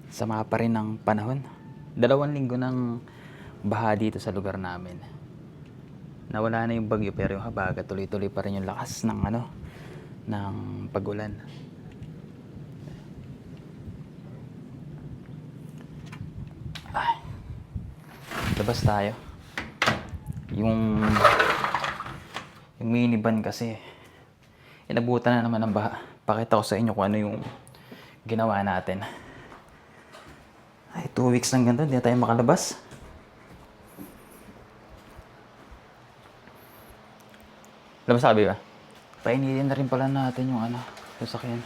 Sama pa rin ng panahon. 2 linggo ng baha dito sa lugar namin. Nawala na yung bagyo pero yung habagat tuloy-tuloy pa rin yung lakas ng ng pagulan. Labas tayo. Yung minivan kasi inabutan na naman ng baha. Pakita ko sa inyo kung ano yung ginawa natin. Ay, 2 weeks lang ganito, hindi na tayo makalabas. Labas sabi ba? Painitin na rin pala natin yung sasakyan.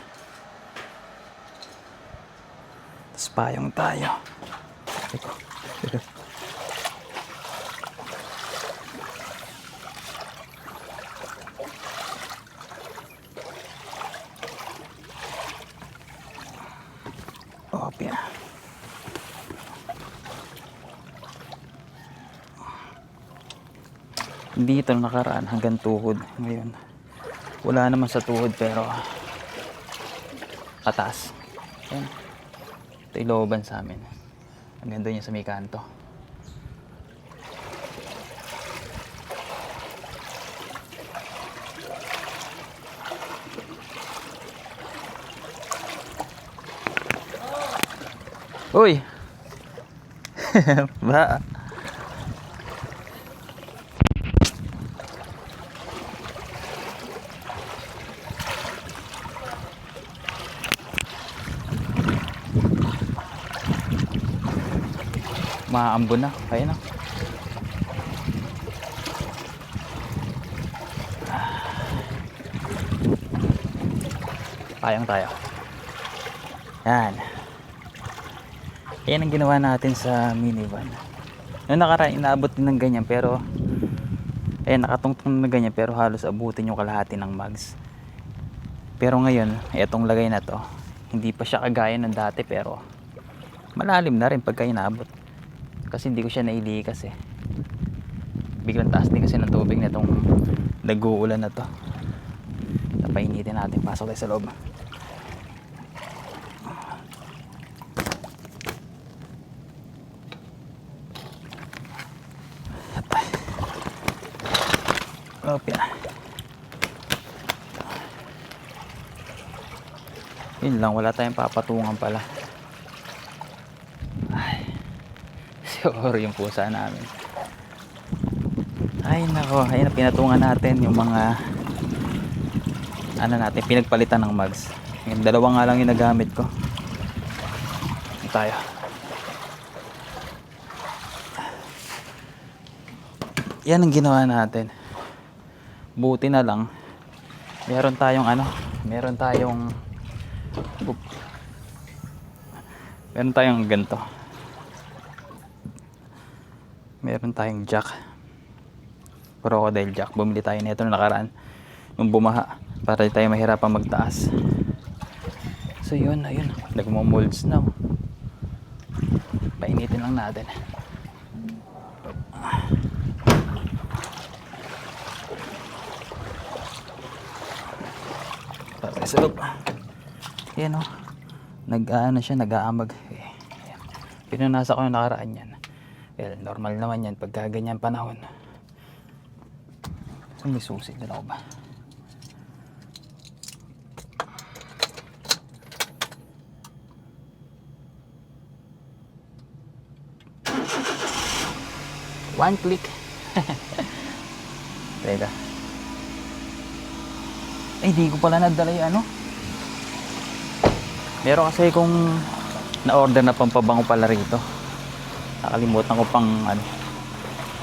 Tapos payong tayo. Eko. Opya. Dito nakaraan hanggang tuhod. Ngayon wala naman sa tuhod pero kataas. Ayan. Ito yung looban sa amin. Hanggang doon yung sa may kanto. Uy! Ba? Maambon na. Kaya na. Payang tayo. Yan. Yan ang ginawa natin sa minivan. Noong nakaraan inaabot din ng ganyan pero nakatungtong na ganyan pero halos abutin yung kalahati ng mags. Pero ngayon, etong lagay na to, hindi pa siya kagaya ng dati pero malalim na rin pagka inaabot. Kasi hindi ko siya nailikas eh. Biglang taas din kasi ng tubig na itong nag-uulan na to. Napainitin natin. Pasok tayo sa loob. Opya. Yun lang, wala tayong papatungan pala. Ay, sorry yung pusa namin. Ay nako, ayun na pinatungan natin yung mga natin, pinagpalitan ng mags. Yung 2 nga lang yung nagamit ko. Ito tayo. Yan ang ginawa natin. Buti na lang meron tayong ganito. Meron tayong jack, crocodile jack. Bumili tayo nito na nakaraan nung bumaha para di tayo mahirapang magtaas. So yun, ayun, nagmo-molds na. Painitin lang natin. Para sa loob. Yan o. Nag-aamag. Pinunasa ko yung nakaraan yan. Well, normal naman yan pagka ganyan panahon. So may susi din ako ba? One click. Teka. Ay, di ko pala nadala yung Meron kasi kung na-order na pampabango pala rito. Nakalimutan ko pang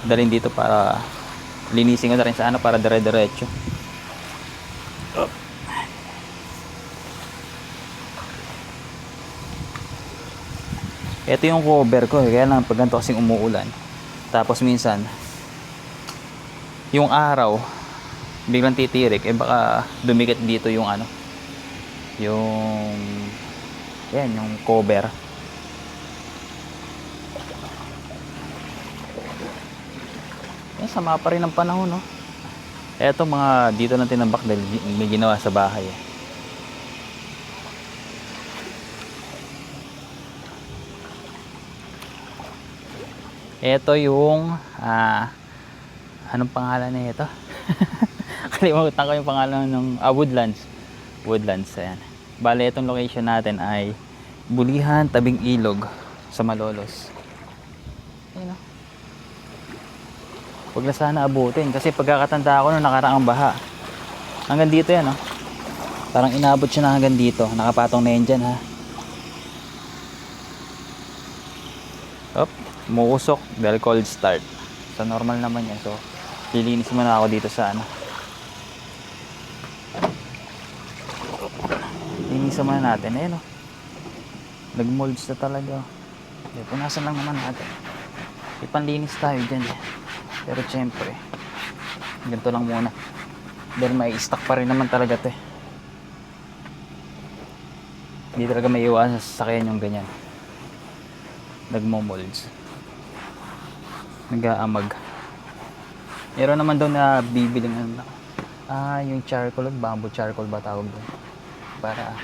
dalhin dito para linisin ko na rin sa para dire-diretso. Ito yung cover ko, kaya lang pag ganito kasing umuulan. Tapos minsan yung araw biglang titirik, baka dumikit dito yung yung cover. Sama pa rin ang panahon, no? Eto mga dito lang tinambak dahil may ginawa sa bahay. Ito yung anong pangalan na ito? Kalimutan ko yung pangalan ng Woodlands. Woodlands, ayan. Bale, itong location natin ay Bulihan, tabing ilog sa Malolos. Ayun, oh. Huwag na sana abutin kasi pagkakatanda ko nung nakaraang baha. Hanggang dito yan, oh. Parang inabot siya na hanggang dito. Nakapatong na yan dyan, ha. Op, umuusok dahil cold start. So normal naman yan. So lilinis muna ako dito sa ano. Linisan muna natin. Ayun, oh. Nag-molds na talaga. Okay, punasan lang naman natin. Ipanlinis tayo dyan. Pero syempre, ganito lang muna. Dahil may stock pa rin naman talaga ito. Hindi talaga may iwasan sa sasakyan yung ganyan. Nagmo-molds. Nag-aamag. Meron naman doon na bibiling yung charcoal, bamboo charcoal ba tawag doon? Para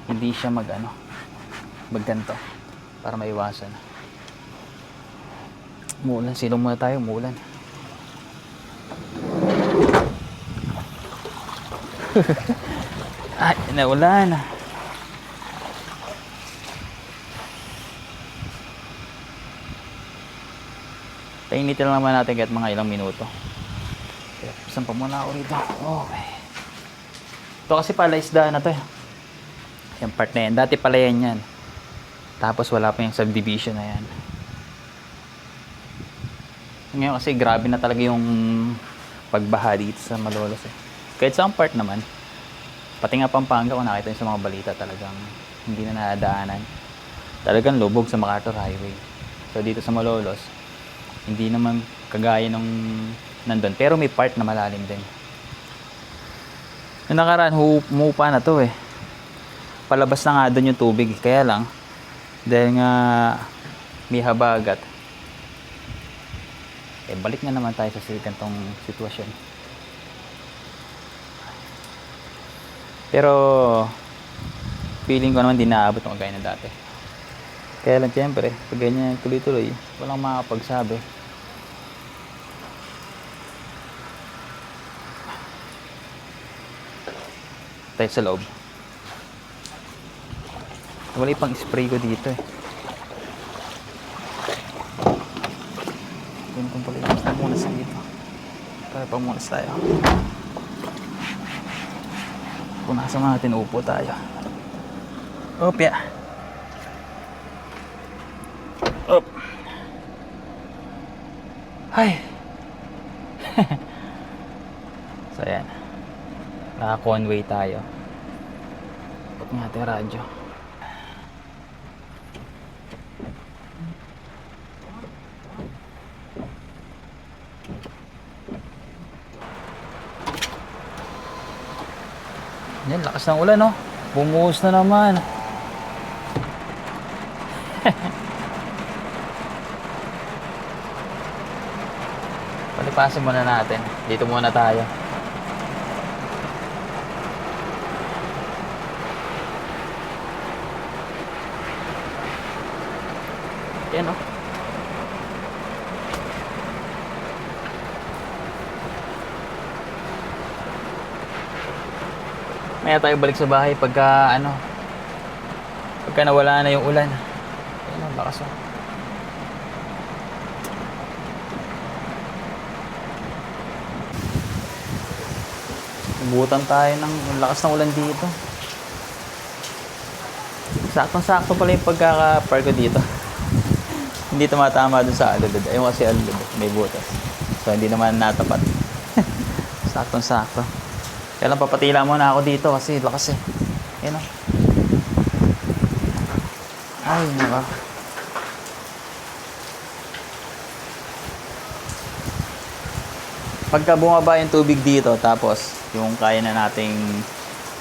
hindi siya magganto. Para maiwasan. Umuulan, silong muna tayo, umuulan. Ay, naulan. Painitin lang naman natin kahit mga ilang minuto. Kaya pisan pa muna ako rito. Okay. Ito kasi pala isda na to. Yung part na yan. Dati pala yan. Tapos wala pa yung subdivision na yan. Ngayon kasi grabe na talaga yung pagbaha dito sa Malolos. Kahit sa part naman. Pati nga Pampanga, kung nakita nyo sa mga balita, talagang hindi na nadaanan. Talagang lubog sa MacArthur Highway. So dito sa Malolos, hindi naman kagaya nung nandun. Pero may part na malalim din. Yung nakaraan, humupa na to eh. Palabas na nga doon yung tubig. Kaya lang, dahil nga may habagat, balik na naman tayo sa ganitong sitwasyon. Pero, feeling ko naman di naabot ng kagaya na dati. Kaya lang siyempre, pag ganyan tuloy-tuloy, walang makakapagsabi. Tayo sa loob. Wala pang spray ko dito eh. Yun kung pala yung pamunas dito. Tayo pamunas tayo. Punasan natin, upo tayo. Opya. Op. Ay. So ayan. Naka-conway tayo. Pag natin radyo. Yan, lakas ng ulan, no? Bumuhos na naman. Palipasin muna natin. Dito muna tayo. Yan, no? Maya tayo balik sa bahay pagka nawala na yung ulan. Ayun, ang lakas, oh. Butan tayo ng lakas ng ulan dito. Saktong-sakto pala yung pagkaka-park ko dito. Hindi tumatama dun sa alulod. Ayun kasi alulod, may butas. So hindi naman natapat. Saktong-sakto. Kaya lang papatila muna ako dito kasi lakas eh. Ayun, oh. Ay, naka. Pagka bumaba yung tubig dito, tapos yung kaya na nating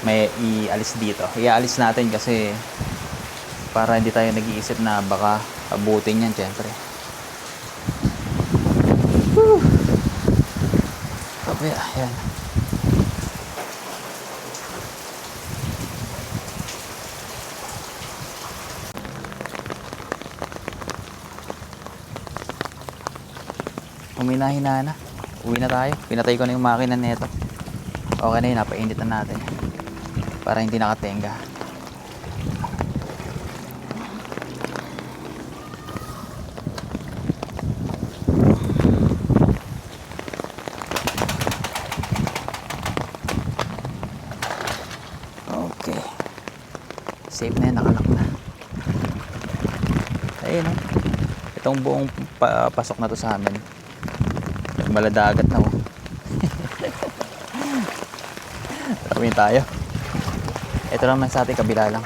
may ialis dito. Iaalis natin kasi para hindi tayo nag-iisip na baka abutin yan, syempre. Woo! Okay, ayan. Humina-hina na. Uwi na tayo. Pinatay ko na yung makina nito. Okay na yun, napainit na natin. Para hindi nakatenga. Okay. Safe na yan, nakalock na. Ayun o. Itong buong pasok na to sa amin. Maladagat na o. Tawin tayo. Ito lang na sa ating kabila lang.